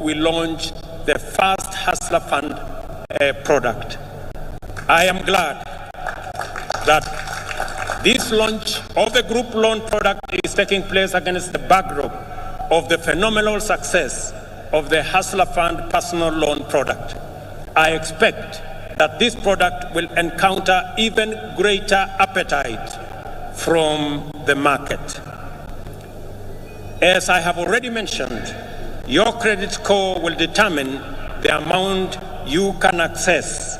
we launched the first Hustler Fund product. I am glad that this launch of the group loan product is taking place against the backdrop of the phenomenal success of the Hustler Fund personal loan product. I expect that this product will encounter even greater appetite from the market. As I have already mentioned, your credit score will determine the amount you can access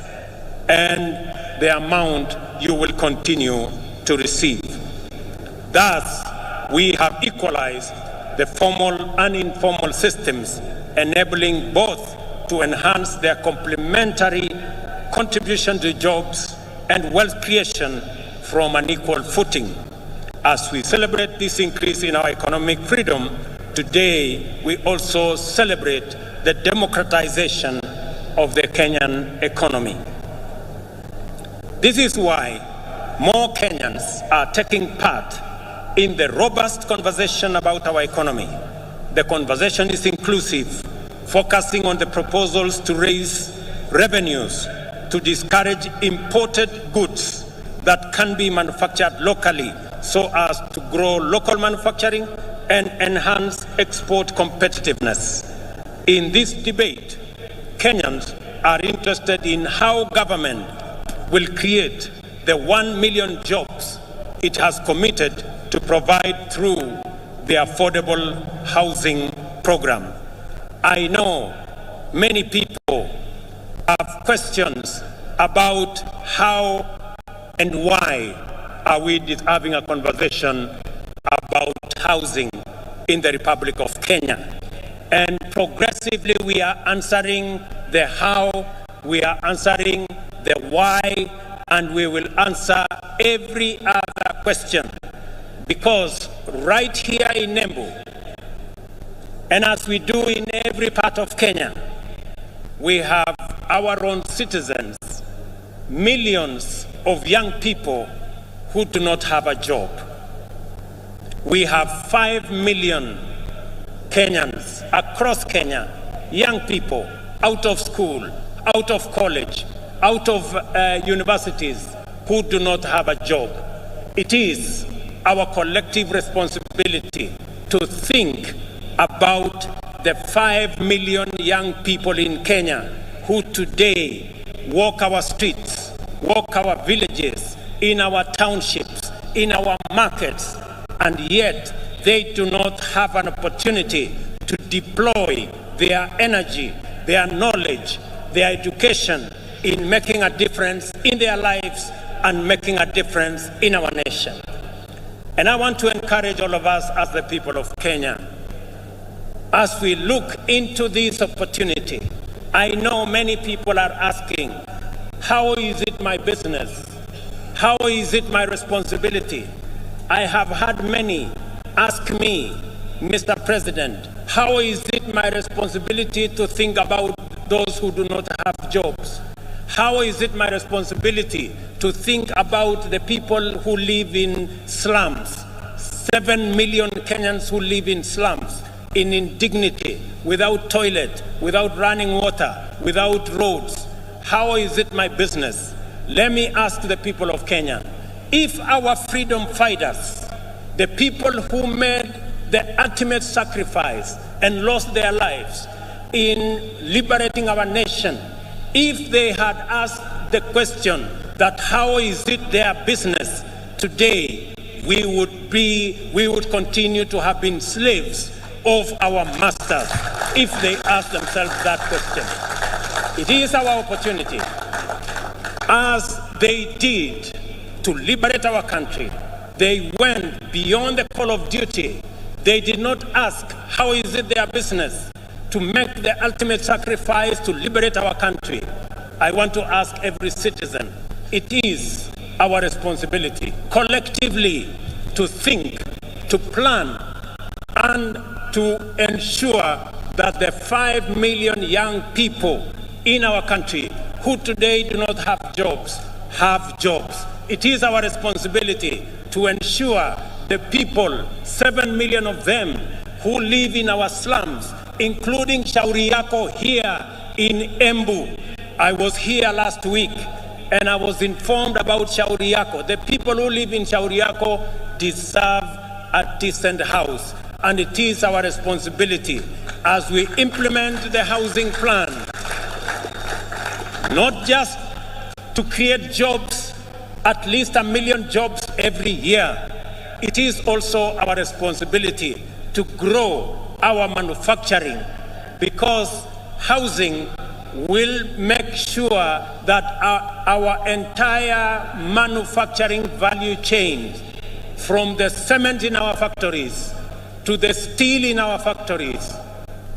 and the amount you will continue to receive. Thus, we have equalized the formal and informal systems, enabling both to enhance their complementary contribution to jobs and wealth creation from an equal footing. As we celebrate this increase in our economic freedom, today we also celebrate the democratization of the Kenyan economy. This is why more Kenyans are taking part in the robust conversation about our economy. The conversation is inclusive, focusing on the proposals to raise revenues, to discourage imported goods that can be manufactured locally so as to grow local manufacturing and enhance export competitiveness. In this debate, Kenyans are interested in how government will create the 1 million jobs it has committed to provide through the affordable housing program. I know many people have questions about how and why are we having a conversation about housing in the Republic of Kenya. And progressively we are answering the how, we are answering the why, and we will answer every other question. Because right here in Embu, and as we do in every part of Kenya, we have our own citizens, millions of young people who do not have a job. We have 5 million Kenyans across Kenya, young people out of school, out of college, out of universities who do not have a job. It is our collective responsibility to think about the 5 million young people in Kenya who today walk our streets, walk our villages, in our townships, in our markets, and yet they do not have an opportunity to deploy their energy, their knowledge, their education in making a difference in their lives and making a difference in our nation. And I want to encourage all of us as the people of Kenya, as we look into this opportunity. I know many people are asking, how is it my business? How is it my responsibility? I have had many ask me, Mr. President, how is it my responsibility to think about those who do not have jobs? How is it my responsibility to think about the people who live in slums? 7 million Kenyans who live in slums, in indignity, without toilet, without running water, without roads. How is it my business? Let me ask the people of Kenya, if our freedom fighters, the people who made the ultimate sacrifice and lost their lives in liberating our nation, if they had asked the question that how is it their business, today we would continue to have been slaves of our masters if they asked themselves that question. It is our opportunity, as they did, to liberate our country. They went beyond the call of duty. They did not ask how is it their business to make the ultimate sacrifice to liberate our country. I want to ask every citizen, it is our responsibility collectively to think, to plan, and to ensure that the 5 million young people in our country who today do not have jobs, have jobs. It is our responsibility to ensure the people, 7 million of them, who live in our slums, including Shauri Yako here in Embu. I was here last week and I was informed about Shauri Yako. The people who live in Shauri Yako deserve a decent house, and it is our responsibility as we implement the housing plan, not just to create jobs, at least 1 million jobs every year. It is also our responsibility to grow our manufacturing, because housing will make sure that our entire manufacturing value chain, from the cement in our factories, to the steel in our factories,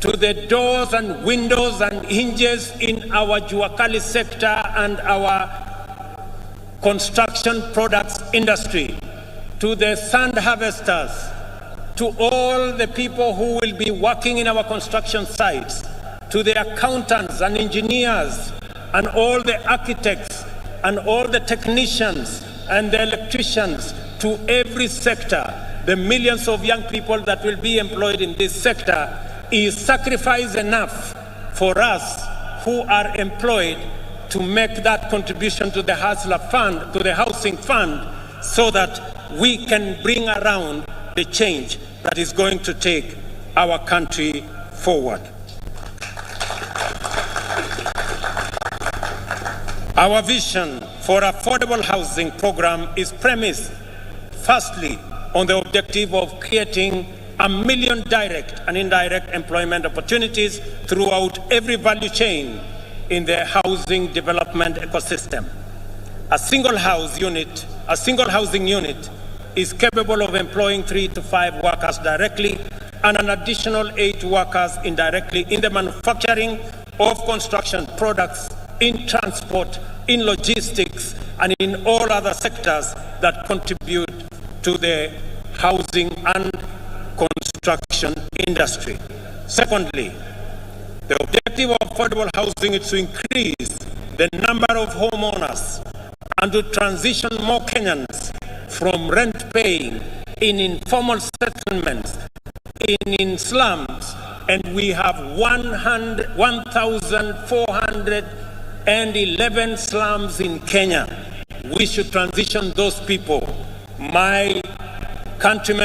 to the doors and windows and hinges in our Juakali sector and our construction products industry, to the sand harvesters, to all the people who will be working in our construction sites, to the accountants and engineers and all the architects and all the technicians and the electricians, to every sector, the millions of young people that will be employed in this sector, is sacrifice enough for us who are employed to make that contribution to the Hustler Fund, to the Housing Fund, so that we can bring around the change that is going to take our country forward. Our vision for affordable housing program is premised, firstly, on the objective of creating 1 million direct and indirect employment opportunities throughout every value chain in the housing development ecosystem. A single housing unit is capable of employing 3 to 5 workers directly and an additional 8 workers indirectly in the manufacturing of construction products, in transport, in logistics, and in all other sectors that contribute to the housing and construction industry. Secondly, the objective of affordable housing is to increase the number of homeowners and to transition more Kenyans from rent paying in informal settlements, in slums, and we have 1,411 slums in Kenya. We should transition those people. My countrymen